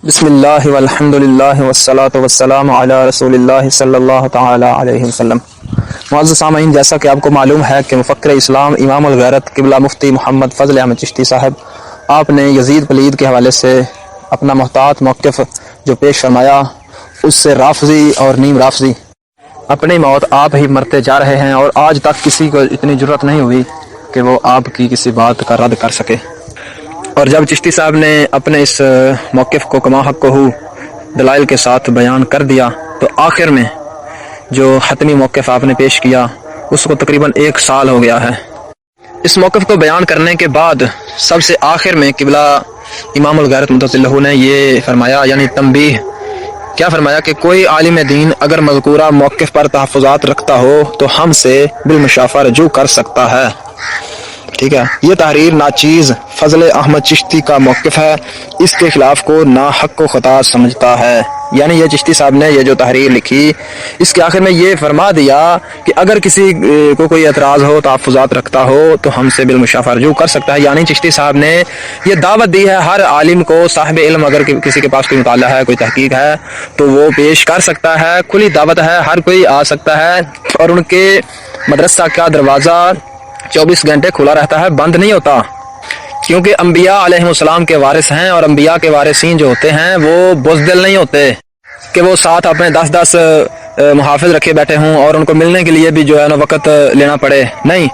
بسم اللہ والحمد للہ والصلاۃ والسلام علی رسول اللہ صلی اللہ تعالی علیہ وسلم۔ معزز سامعین، جیسا کہ آپ کو معلوم ہے کہ مفکر اسلام امام الغیرت قبلہ مفتی محمد فضل احمد چشتی صاحب آپ نے یزید پلید کے حوالے سے اپنا محتاط موقف جو پیش فرمایا، اس سے رافضی اور نیم رافضی اپنی موت آپ ہی مرتے جا رہے ہیں، اور آج تک کسی کو اتنی جرت نہیں ہوئی کہ وہ آپ کی کسی بات کا رد کر سکے۔ اور جب چشتی صاحب نے اپنے اس موقف کو کما حق کو دلائل کے ساتھ بیان کر دیا، تو آخر میں جو حتمی موقف آپ نے پیش کیا اس کو تقریباً 1 سال ہو گیا ہے۔ اس موقف کو بیان کرنے کے بعد سب سے آخر میں قبلہ امام الغیرت متضلہ نے یہ فرمایا، یعنی تنبیہ کیا فرمایا کہ کوئی عالم دین اگر مذکورہ موقف پر تحفظات رکھتا ہو تو ہم سے بالمشافہ رجوع کر سکتا ہے۔ ٹھیک ہے، یہ تحریر ناچیز فضل احمد چشتی کا موقف ہے، اس کے خلاف کو ناحق و خطا سمجھتا ہے۔ یعنی یہ چشتی صاحب نے یہ جو تحریر لکھی، اس کے آخر میں یہ فرما دیا کہ اگر کسی کو کوئی اعتراض ہو، تحفظات رکھتا ہو تو ہم سے بالمشافہ رجوع کر سکتا ہے۔ یعنی چشتی صاحب نے یہ دعوت دی ہے ہر عالم کو، صاحب علم اگر کسی کے پاس کوئی مطالعہ ہے، کوئی تحقیق ہے تو وہ پیش کر سکتا ہے، کھلی دعوت ہے، ہر کوئی آ سکتا ہے، اور ان کے مدرسہ کا دروازہ 24 گھنٹے کھلا رہتا ہے، بند نہیں ہوتا، کیونکہ انبیاء علیہ السلام کے وارث ہیں، اور انبیاء کے وارثین جو ہوتے ہیں وہ بزدل نہیں ہوتے کہ وہ ساتھ اپنے 10 محافظ رکھے بیٹھے ہوں اور ان کو ملنے کے لیے بھی جو ہے نا وقت لینا پڑے۔ نہیں،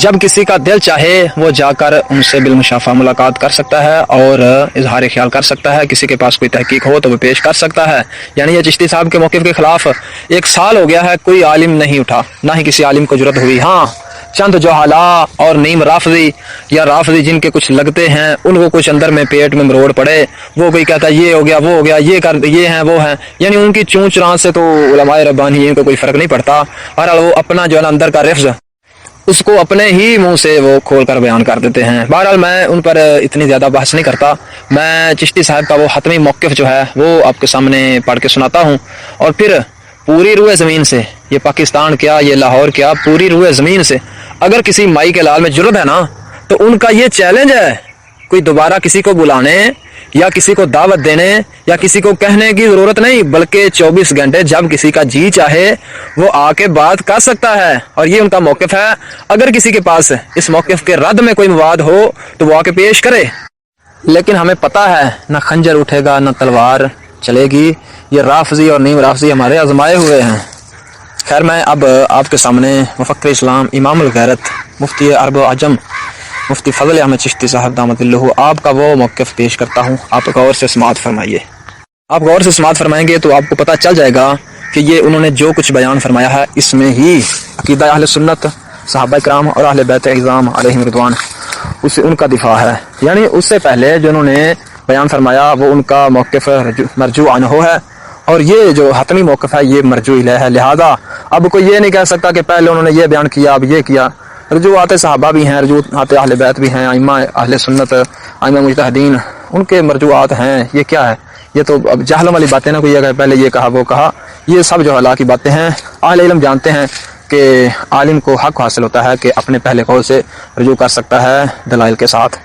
جب کسی کا دل چاہے وہ جا کر ان سے بالمشافہ ملاقات کر سکتا ہے اور اظہار خیال کر سکتا ہے، کسی کے پاس کوئی تحقیق ہو تو وہ پیش کر سکتا ہے۔ یعنی یہ چشتی صاحب کے موقف کے خلاف 1 سال ہو گیا ہے، کوئی عالم نہیں اٹھا، نہ ہی کسی عالم کو جرت ہوئی۔ ہاں، چند جہالا اور نیم رافضی یا رافضی جن کے کچھ لگتے ہیں، ان کو کچھ اندر میں پیٹ میں مروڑ پڑے، وہ کوئی کہتا ہے یہ ہو گیا، وہ ہو گیا، یہ ہیں وہ ہیں، یعنی ان کی چونچ ران سے تو علماء ربانیین کو کوئی فرق نہیں پڑتا۔ بہرحال وہ اپنا جو ہے نا اندر کا رفظ اس کو اپنے ہی منہ سے وہ کھول کر بیان کر دیتے ہیں۔ بہرحال میں ان پر اتنی زیادہ بحث نہیں کرتا، میں چشتی صاحب کا وہ حتمی موقف جو ہے وہ آپ کے سامنے پڑھ کے سناتا ہوں، اور پھر پوری روح زمین سے، یہ پاکستان کیا، یہ لاہور کیا، پوری روح زمین سے اگر کسی مائی کے لال میں جرت ہے نا، تو ان کا یہ چیلنج ہے، کوئی دوبارہ کسی کو بلانے یا کسی کو دعوت دینے یا کسی کو کہنے کی ضرورت نہیں، بلکہ 24 گھنٹے جب کسی کا جی چاہے وہ آ کے بات کر سکتا ہے، اور یہ ان کا موقف ہے۔ اگر کسی کے پاس اس موقف کے رد میں کوئی مواد ہو تو وہ آ کے پیش کرے، لیکن ہمیں پتہ ہے نہ خنجر اٹھے گا نہ تلوار چلے گی، یہ رافضی اور نیم رافضی ہمارے آزمائے ہوئے ہیں۔ خیر، میں اب آپ کے سامنے مفکر اسلام امام الغیرت مفتی عرب و عجم مفتی فضل احمد چشتی صاحب دامت اللہ آپ کا وہ موقف پیش کرتا ہوں، آپ غور سے سماعت فرمائیے۔ آپ غور سے سماعت فرمائیں گے تو آپ کو پتہ چل جائے گا کہ یہ انہوں نے جو کچھ بیان فرمایا ہے اس میں ہی عقیدہ اہل سنت، صحابہ کرام اور اہل بیت اعظام علیہم رضوان اس ان کا دفاع ہے۔ یعنی اس سے پہلے جو انہوں نے بیان فرمایا وہ ان کا موقف مرجوع عنہ ہے، اور یہ جو حتمی موقف ہے یہ مرجوع الیہ ہے۔ لہذا اب کوئی یہ نہیں کہہ سکتا کہ پہلے انہوں نے یہ بیان کیا اب یہ کیا۔ رجوعات صحابہ بھی ہیں، رجوعات اہل بیت بھی ہیں، ائمہ اہل سنت، ائمہ مجتہدین، ان کے مرجوعات ہیں۔ یہ کیا ہے؟ یہ تو اب جہلوں والی باتیں نہ، کوئی اگر پہلے یہ کہا وہ کہا، یہ سب جو حلا کی باتیں ہیں۔ اہل علم جانتے ہیں کہ عالم کو حق حاصل ہوتا ہے کہ اپنے پہلے قول سے رجوع کر سکتا ہے دلائل کے ساتھ۔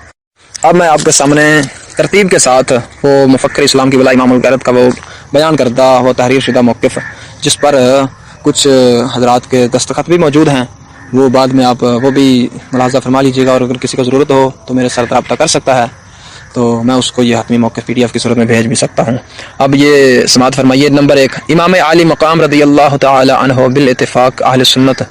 اب میں آپ کے سامنے ترتیب کے ساتھ وہ مفکر اسلام کی بلا امام الغیرت کا وہ بیان کردہ وہ تحریر شدہ موقف، جس پر کچھ حضرات کے دستخط بھی موجود ہیں، وہ بعد میں آپ وہ بھی ملاحظہ فرما لیجیے گا، اور اگر کسی کو ضرورت ہو تو میرے ساتھ رابطہ کر سکتا ہے، تو میں اس کو یہ حتمی موقف PDF کی صورت میں بھیج بھی سکتا ہوں۔ اب یہ سماعت فرمائیے۔ نمبر 1، امام عالی مقام رضی اللہ تعالی عنہ بالاتفاق اہل سنت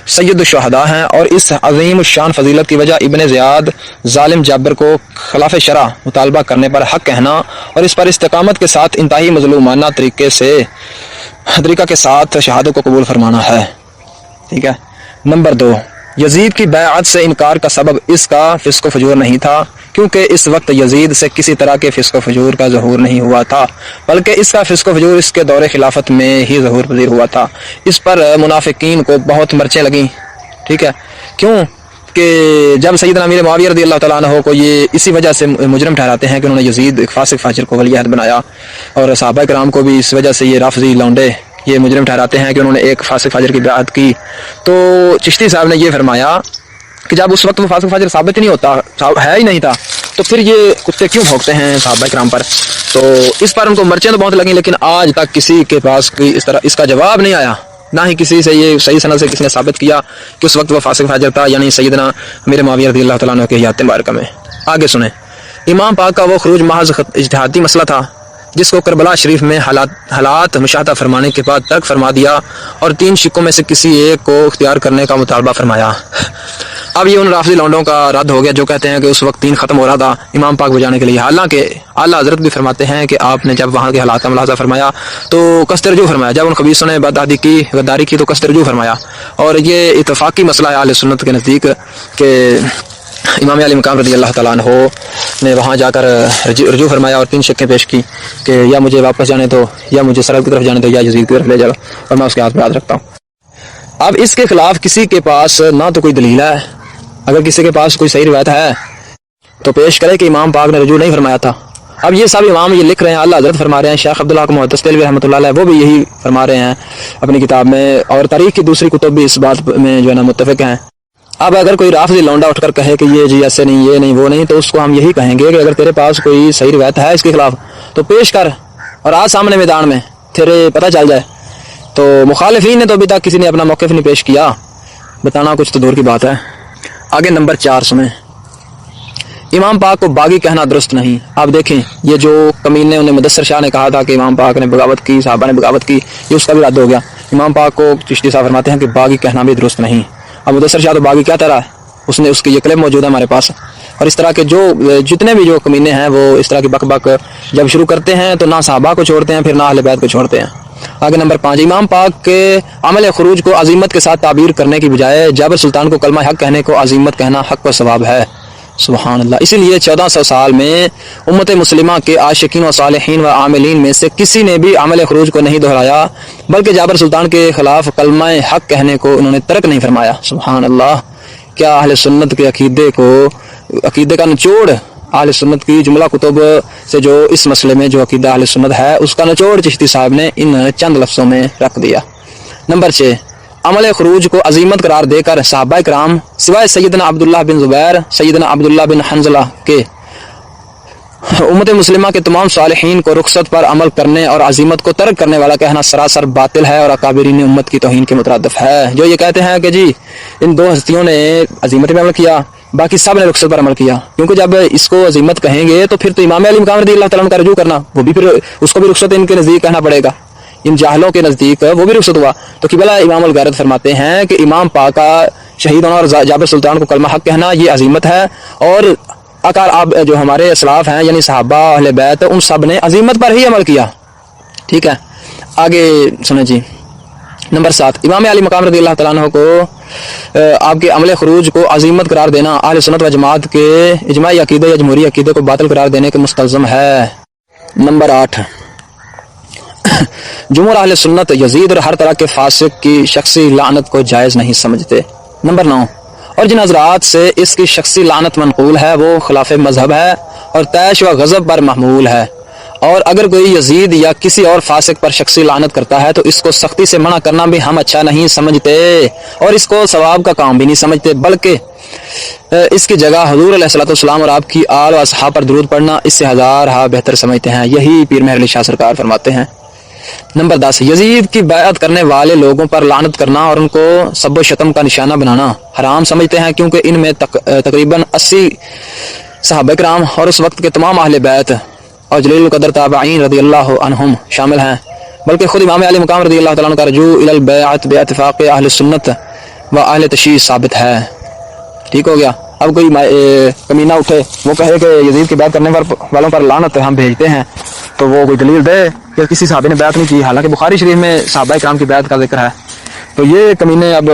سید الشہداء ہیں، اور اس عظیم الشان فضیلت کی وجہ ابن زیاد ظالم جابر کو خلاف شرع مطالبہ کرنے پر حق کہنا اور اس پر استقامت کے ساتھ انتہائی مظلومانہ طریقہ کے ساتھ شہادت کو قبول فرمانا ہے۔ ٹھیک ہے۔ نمبر 2، یزید کی بیعت سے انکار کا سبب اس کا فسق و فجور نہیں تھا، کیونکہ اس وقت یزید سے کسی طرح کے فسق و فجور کا ظہور نہیں ہوا تھا، بلکہ اس کا فسق و فجور اس کے دور خلافت میں ہی ظہور پذیر ہوا تھا۔ اس پر منافقین کو بہت مرچیں لگیں۔ ٹھیک ہے، کیوں کہ جب سیدنا امیر معاویہ رضی اللہ تعالیٰ عنہ کو یہ اسی وجہ سے مجرم ٹھہراتے ہیں کہ انہوں نے یزید ایک فاسق فاجر کو ولی عہد بنایا، اور صحابہ کرام کو بھی اس وجہ سے یہ رافضی لونڈے یہ مجرم ٹھہراتے ہیں کہ انہوں نے ایک فاسق فاجر کی بیعت کی، تو چشتی صاحب نے یہ فرمایا کہ جب اس وقت وہ فاسق فاجر ثابت ہی نہیں ہوتا، ہے ہی نہیں تھا، تو پھر یہ کتے کیوں بھونکتے ہیں صحابہ کرام پر؟ تو اس پر ان کو مرچیں تو بہت لگیں، لیکن آج تک کسی کے پاس کوئی اس کا جواب نہیں آیا، نہ ہی کسی سے یہ صحیح سند سے کسی نے ثابت کیا کہ اس وقت وہ فاسق فاجر تھا، یعنی سیدنا امیر معاویہ رضی اللہ تعالیٰ عنہ کے حیات مبارکہ میں۔ آگے سنیں، امام پاک کا وہ خروج محض اجتہادی مسئلہ تھا جس کو کربلا شریف میں حالات مشاہدہ فرمانے کے بعد ترک فرما دیا اور 3 شکوں میں سے کسی ایک کو اختیار کرنے کا مطالبہ فرمایا۔ اب یہ ان رافضی لونڈوں کا رد ہو گیا جو کہتے ہیں کہ اس وقت 3 ختم ہو رہا تھا امام پاک بجانے کے لیے، حالانکہ اعلیٰ حضرت بھی فرماتے ہیں کہ آپ نے جب وہاں کے حالات کا ملاحظہ فرمایا تو قصد رجوع فرمایا، جب ان خبیثوں نے بدعہدی کی، غداری کی، تو قصد رجوع فرمایا۔ اور یہ اتفاقی مسئلہ ہے اہل سنت کے نزدیک کہ امام علی مقام رضی اللہ تعالیٰ عنہ نے وہاں جا کر رجوع فرمایا اور 3 شکیں پیش کی کہ یا مجھے واپس جانے دو، یا مجھے سرحد کی طرف جانے دو، یا یزید کی طرف لے جاؤ، اور میں اس کے ہاتھ میں ہاتھ رکھتا ہوں۔ اب اس کے خلاف کسی کے پاس نہ تو کوئی دلیل ہے، اگر کسی کے پاس کوئی صحیح روایت ہے تو پیش کرے کہ امام پاک نے رجوع نہیں فرمایا تھا۔ اب یہ سب امام یہ لکھ رہے ہیں، اللہ حضرت فرما رہے ہیں، شیخ عبدالحق محدث دہلوی رحمۃ اللہ علیہ وہ بھی یہی فرما رہے ہیں اپنی کتاب میں، اور تاریخ کی دوسری کتب بھی اس بات میں جو ہے نا متفق ہیں۔ اب اگر کوئی رافضی لونڈا اٹھ کر کہے کہ یہ جی ایسے نہیں، یہ نہیں، وہ نہیں، تو اس کو ہم یہی کہیں گے کہ اگر تیرے پاس کوئی صحیح روایت ہے اس کے خلاف تو پیش کر اور آج سامنے میدان میں تیرے پتہ چل جائے۔ تو مخالفین نے تو ابھی تک کسی نے اپنا موقف نہیں پیش کیا، بتانا کچھ تو دور کی بات ہے۔ آگے نمبر 4 سنیں، امام پاک کو باغی کہنا درست نہیں۔ آپ دیکھیں یہ جو کمینے انہیں مدثر شاہ نے کہا تھا کہ امام پاک نے بغاوت کی، صحابہ نے بغاوت کی، یہ اس کا بھی رد ہو گیا۔ امام پاک کو چشتی صاحب فرماتے ہیں کہ باغی کہنا بھی درست نہیں۔ اب مدثر شاہ تو باغی کیا طرح ہے، اس کی یہ کلپ موجود ہے ہمارے پاس، اور اس طرح کے جتنے بھی جو کمینے ہیں وہ اس طرح کی بک بک جب شروع کرتے ہیں تو نہ صحابہ کو چھوڑتے ہیں، پھر نہ اہل بیت کو چھوڑتے ہیں۔ آگے نمبر 5، امام پاک کے عمل خروج کو عظیمت کے ساتھ تعبیر کرنے کی بجائے جابر سلطان کو کلمہ حق کہنے کو عظیمت کہنا حق و ثواب ہے۔ سبحان اللہ۔ اسی لیے 1400 سال میں امت مسلمہ کے عاشقین و صالحین و عاملین میں سے کسی نے بھی عمل خروج کو نہیں دہرایا، بلکہ جابر سلطان کے خلاف کلمہ حق کہنے کو انہوں نے ترک نہیں فرمایا۔ سبحان اللہ۔ کیا اہل سنت کے عقیدے کا نچوڑ، اہل سنت کی جملہ کتب سے جو اس مسئلے میں جو عقیدہ اہل سنت ہے اس کا نچوڑ چشتی صاحب نے ان چند لفظوں میں رکھ دیا۔ نمبر 6، عمل خروج کو عظیمت قرار دے کر صحابہ کرام سوائے سیدنا عبداللہ بن زبیر، سیدنا عبداللہ بن حنظلہ کے امت مسلمہ کے تمام صالحین کو رخصت پر عمل کرنے اور عظیمت کو ترک کرنے والا کہنا سراسر باطل ہے اور اکابرین امت کی توہین کے مترادف ہے۔ جو یہ کہتے ہیں کہ جی ان 2 ہستیوں نے عظیمت پہ عمل کیا، باقی سب نے رخصت پر عمل کیا، کیونکہ جب اس کو عظیمت کہیں گے تو پھر تو امام علی مقام رضی اللہ تعالیٰ عنہ کا رجوع کرنا، وہ بھی پھر اس کو بھی رخصت ان کے نزدیک کہنا پڑے گا، ان جاہلوں کے نزدیک وہ بھی رخصت ہوا۔ تو قبلہ امام الغیرت فرماتے ہیں کہ امام پاک کا شہید ہونا اور جابر سلطان کو کلمہ حق کہنا یہ عظیمت ہے، اور اب جو ہمارے اسلاف ہیں یعنی صحابہ اہل بیت ان سب نے عظیمت پر ہی عمل کیا۔ ٹھیک ہے، آگے سنیں جی۔ نمبر 7، امام علی مقام رضی اللہ تعالیٰ عنہ کو آپ کے عمل خروج کو عظیمت قرار دینا اہل سنت و جماعت کے اجماعی عقیدے یا جمہوری عقیدے کو باطل قرار دینے کے مستلزم ہے۔ نمبر 8، جمہور اہل سنت یزید اور ہر طرح کے فاسق کی شخصی لعنت کو جائز نہیں سمجھتے۔ نمبر 9، اور جن حضرات سے اس کی شخصی لعنت منقول ہے وہ خلاف مذہب ہے اور طیش و غضب پر محمول ہے، اور اگر کوئی یزید یا کسی اور فاسق پر شخصی لعنت کرتا ہے تو اس کو سختی سے منع کرنا بھی ہم اچھا نہیں سمجھتے اور اس کو ثواب کا کام بھی نہیں سمجھتے، بلکہ اس کی جگہ حضور علیہ الصلوۃ والسلام اور آپ کی آل و اصحاب پر درود پڑھنا اس سے 1000 بہتر سمجھتے ہیں۔ یہی پیر مہر علی شاہ سرکار فرماتے ہیں۔ نمبر 10، یزید کی بیعت کرنے والے لوگوں پر لعنت کرنا اور ان کو سب و شتم کا نشانہ بنانا حرام سمجھتے ہیں، کیونکہ ان میں تقریباً 80 صحابہ کرام اور اس وقت کے تمام اہل بیت اور جلیل القدر تابعین رضی اللہ عنہم شامل ہیں، بلکہ خود امام علی مقام رضی اللہ تعالیٰ عنہ کا رجوع الی البیعت باتفاق اہل سنت و اہل تشیع ثابت ہے۔ ٹھیک ہو گیا۔ اب کوئی کمینہ اٹھے وہ کہے کہ یزید کی بیعت کرنے والوں پر لعنت ہم بھیجتے ہیں، تو وہ کوئی دلیل دے کہ کسی صحابی نے بیعت نہیں کی، حالانکہ بخاری شریف میں صحابہ کرام کی بیعت کا ذکر ہے۔ تو یہ کمینے اب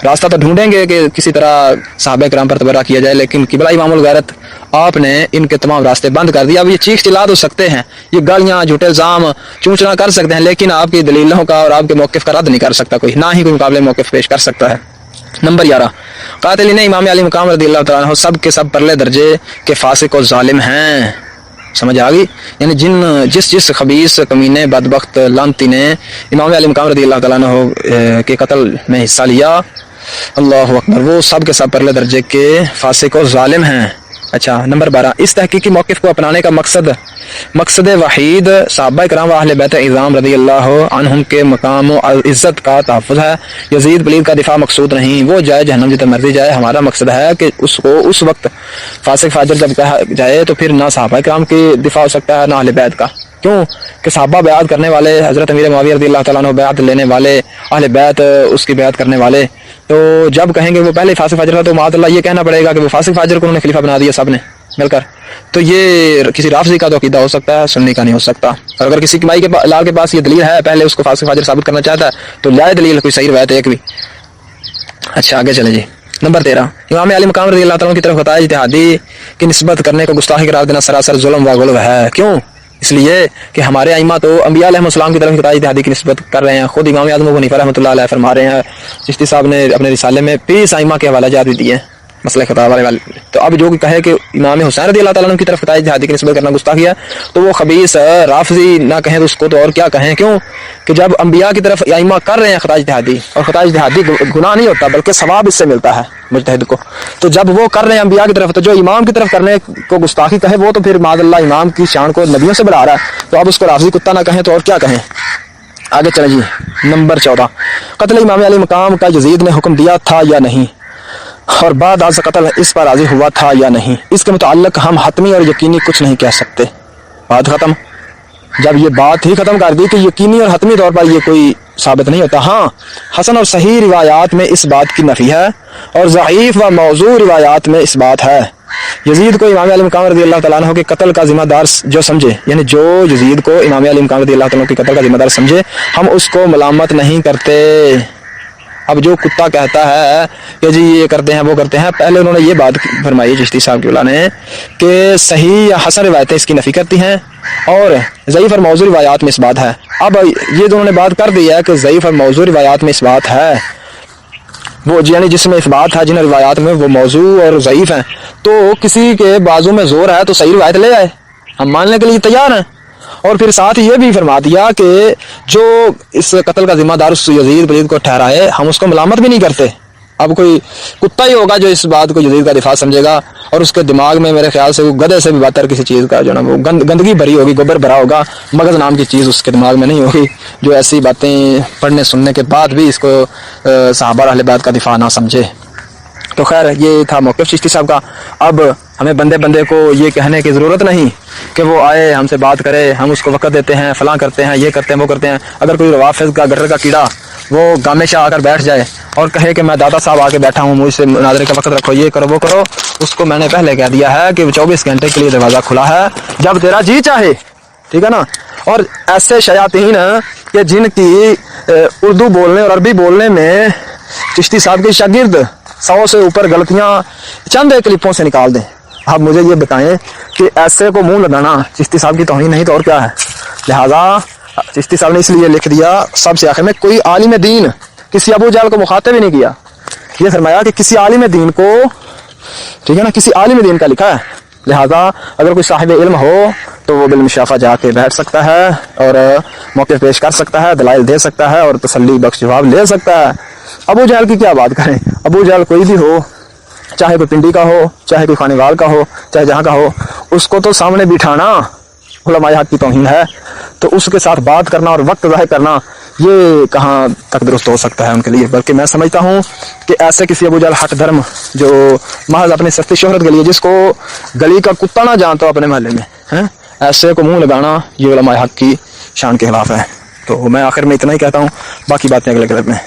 راستہ تو ڈھونڈیں گے کہ کسی طرح صحابہ کرام پر تبرہ کیا جائے، لیکن قبلہ امام الغیرت آپ نے ان کے تمام راستے بند کر دیا۔ اب یہ چیخ چلا تو سکتے ہیں، یہ گالیاں جھوٹے الزام چونچنا کر سکتے ہیں، لیکن آپ کی دلیلوں کا اور آپ کے موقف کا رد نہیں کر سکتا کوئی، نہ ہی کوئی مقابلے موقف پیش کر سکتا ہے۔ نمبر 11، قاتلین امام علی مقام رضی اللہ تعالیٰ عنہ سب کے سب پرلے درجے کے فاسق و ظالم ہیں۔ سمجھ آ گئی؟ یعنی جس خبیث کمینے بدبخت لعنتی نے امام علی مقام رضی اللہ تعالیٰ عنہ کے قتل میں حصہ لیا، اللہ اکبر، وہ سب کے سب پرلے درجے کے فاسق و ظالم ہیں۔ اچھا نمبر 12، اس تحقیقی موقف کو اپنانے کا مقصد وحید صحابہ کرام و اہل بیت اعظام رضی اللہ عنہم کے مقام و عزت کا تحفظ ہے۔ یزید پلید کا دفاع مقصود نہیں، وہ جائے جہنم جتنے مرضی جائے، ہمارا مقصد ہے کہ اس کو اس وقت فاسق فاجر جب کہا جائے تو پھر نہ صحابہ کرام کی دفاع ہو سکتا ہے نہ اہل بیت کا، کیوں کہ صحابہ بیعت کرنے والے، حضرت امیر معاویہ رضی اللہ تعالیٰ عنہ بیعت لینے والے، اہل بیت اس کی بیعت کرنے والے، تو جب کہیں گے وہ پہلے فاسق فاجر تھا تو معاذ اللہ یہ کہنا پڑے گا کہ وہ فاسق فاجر کو انہوں نے خلیفہ بنا دیا سب نے مل کر، تو یہ کسی رافضی کا تو عقیدہ ہو سکتا ہے، سنی کا نہیں ہو سکتا۔ اور اگر کسی مائی کے لال کے پاس یہ دلیل ہے، پہلے اس کو فاسق فاجر ثابت کرنا چاہتا ہے تو لائے دلیل کوئی صحیح روایت ایک بھی۔ اچھا آگے چلیں جی، نمبر 13، امام علی مقام رضی اللہ تعالیٰ کی طرف خطا اجتہادی کی نسبت کرنے کو گستاخی قرار دینا سراسر ظلم و غلو ہے۔ کیوں؟ اس لیے کہ ہمارے ائمہ تو انبیاء علیہ السلام کی طرف خطا اجتہادی کی نسبت کر رہے ہیں، خود امام اعظم ابو حنیفہ رحمۃ اللہ علیہ فرما رہے ہیں، چشتی صاحب نے اپنے رسالے میں 20 ائمہ کے حوالہ جات بھی دیے ہیں مسئلہ خطاب والے۔ تو اب جو کہے کہ امام حسین رضی اللہ تعالیٰ عنہ کی طرف خطا اجتہادی کی نسبت کرنا گستاخی ہے تو وہ خبیث رافضی نہ کہیں تو اس کو تو اور کیا کہیں، کیوں کہ جب انبیاء کی طرف ائمہ کر رہے ہیں خطا اجتہادی، اور خطا اجتہادی گناہ نہیں ہوتا بلکہ ثواب اس سے ملتا ہے مجتہد کو، تو جب وہ کر رہے ہیں انبیاء کی طرف تو جو امام کی طرف کرنے کو گستاخی کہے وہ تو پھر معاذ اللہ امام کی شان کو نبیوں سے بڑھا رہا ہے، تو اب اس کو رافضی کتا نہ کہیں تو اور کیا کہیں۔ آگے چلیں جی، نمبر 14، قتل امام علی مقام کا یزید نے حکم دیا تھا یا نہیں، اور بعد از قتل اس پر راضی ہوا تھا یا نہیں، اس کے متعلق ہم حتمی اور یقینی کچھ نہیں کہہ سکتے۔ بات ختم، جب یہ بات ہی ختم کر دی کہ یقینی اور حتمی طور پر یہ کوئی ثابت نہیں ہوتا، ہاں حسن اور صحیح روایات میں اس بات کی نفی ہے اور ضعیف و موضوع روایات میں اس بات ہے۔ یزید کو امام علی مقام رضی اللہ تعالیٰ عنہ کے قتل کا ذمہ دار جو سمجھے، یعنی جو یزید کو امام علی مقام رضی اللہ تعالیٰ عنہ کے قتل کا ذمہ دار سمجھے، ہم اس کو ملامت نہیں کرتے۔ اب جو کتا کہتا ہے کہ جی یہ کرتے ہیں وہ کرتے ہیں، پہلے انہوں نے یہ بات فرمائی چشتی صاحب کی نے کہ صحیح یا حسن روایتیں اس کی نفی کرتی ہیں اور ضعیف اور موضوع روایات میں اس بات ہے۔ اب یہ دونوں نے بات کر دی ہے کہ ضعیف اور موضوع روایات میں اس بات ہے، وہ یعنی جس میں اس بات ہے جن روایات میں وہ موضوع اور ضعیف ہیں، تو کسی کے بازو میں زور ہے تو صحیح روایت لے آئے، ہم ماننے کے لیے تیار ہیں۔ اور پھر ساتھ یہ بھی فرما دیا کہ جو اس قتل کا ذمہ دار اس یزید پلید کو ٹھہرائے ہم اس کو ملامت بھی نہیں کرتے۔ اب کوئی کتا ہی ہوگا جو اس بات کو یزید کا دفاع سمجھے گا اور اس کے دماغ میں میرے خیال سے وہ گدھے سے بھی بدتر کسی چیز کا جو نا وہ گندگی بھری ہوگی، گوبر بھرا ہوگا، مغز نام کی چیز اس کے دماغ میں نہیں ہوگی جو ایسی باتیں پڑھنے سننے کے بعد بھی اس کو صحابہ اہل بیت کا دفاع نہ سمجھے۔ تو خیر یہ تھا موقف چشتی صاحب کا۔ اب ہمیں بندے بندے کو یہ کہنے کی ضرورت نہیں کہ وہ آئے ہم سے بات کرے، ہم اس کو وقت دیتے ہیں، فلاں کرتے ہیں، یہ کرتے ہیں وہ کرتے ہیں۔ اگر کوئی روافظ کا گٹر کا کیڑا وہ گامے شاہ آ کر بیٹھ جائے اور کہے کہ میں دادا صاحب آ کے بیٹھا ہوں، مجھ سے مناظرے کا وقت رکھو، یہ کرو وہ کرو، اس کو میں نے پہلے کہہ دیا ہے کہ 24 گھنٹے کے لیے دروازہ کھلا ہے جب تیرا جی چاہے، ٹھیک ہے نا۔ اور ایسے شیاطین کہ جن کی اردو بولنے اور عربی بولنے میں چشتی صاحب کے شاگرد 100 سے اوپر غلطیاں چند ایک کلپوں سے نکال دیں، آپ مجھے یہ بتائیں کہ ایسے کو منہ لگانا چشتی صاحب کی توہین نہیں تو اور کیا ہے؟ لہذا چشتی صاحب نے اس لیے لکھ دیا سب سے آخر میں، کوئی عالم دین کسی ابو جہل کو مخاطب ہی نہیں کیا، یہ فرمایا کہ کسی عالم دین کو، ٹھیک ہے نا، کسی عالم دین کا لکھا ہے، لہذا اگر کوئی صاحب علم ہو تو وہ بالمشافہ جا کے بیٹھ سکتا ہے اور موقف پیش کر سکتا ہے، دلائل دے سکتا ہے اور تسلی بخش جواب لے سکتا ہے۔ ابو جہل کی کیا بات کریں، ابو جہل کوئی بھی ہو، چاہے کوئی پنڈی کا ہو، چاہے کوئی خانے وال کا ہو، چاہے جہاں کا ہو، اس کو تو سامنے بٹھانا علماء حق کی توہین ہے، تو اس کے ساتھ بات کرنا اور وقت ضائع کرنا یہ کہاں تک درست ہو سکتا ہے ان کے لیے۔ بلکہ میں سمجھتا ہوں کہ ایسے کسی ابو جہل حق دھرم جو محض اپنی سستی شہرت کے لیے، جس کو گلی کا کتا نہ جانتا ہو اپنے محلے میں، ایسے کو منہ لگانا یہ علماء حق کی شان کے خلاف ہے۔ تو میں آخر میں اتنا ہی کہتا ہوں، باقی باتیں اگلے کلپ میں۔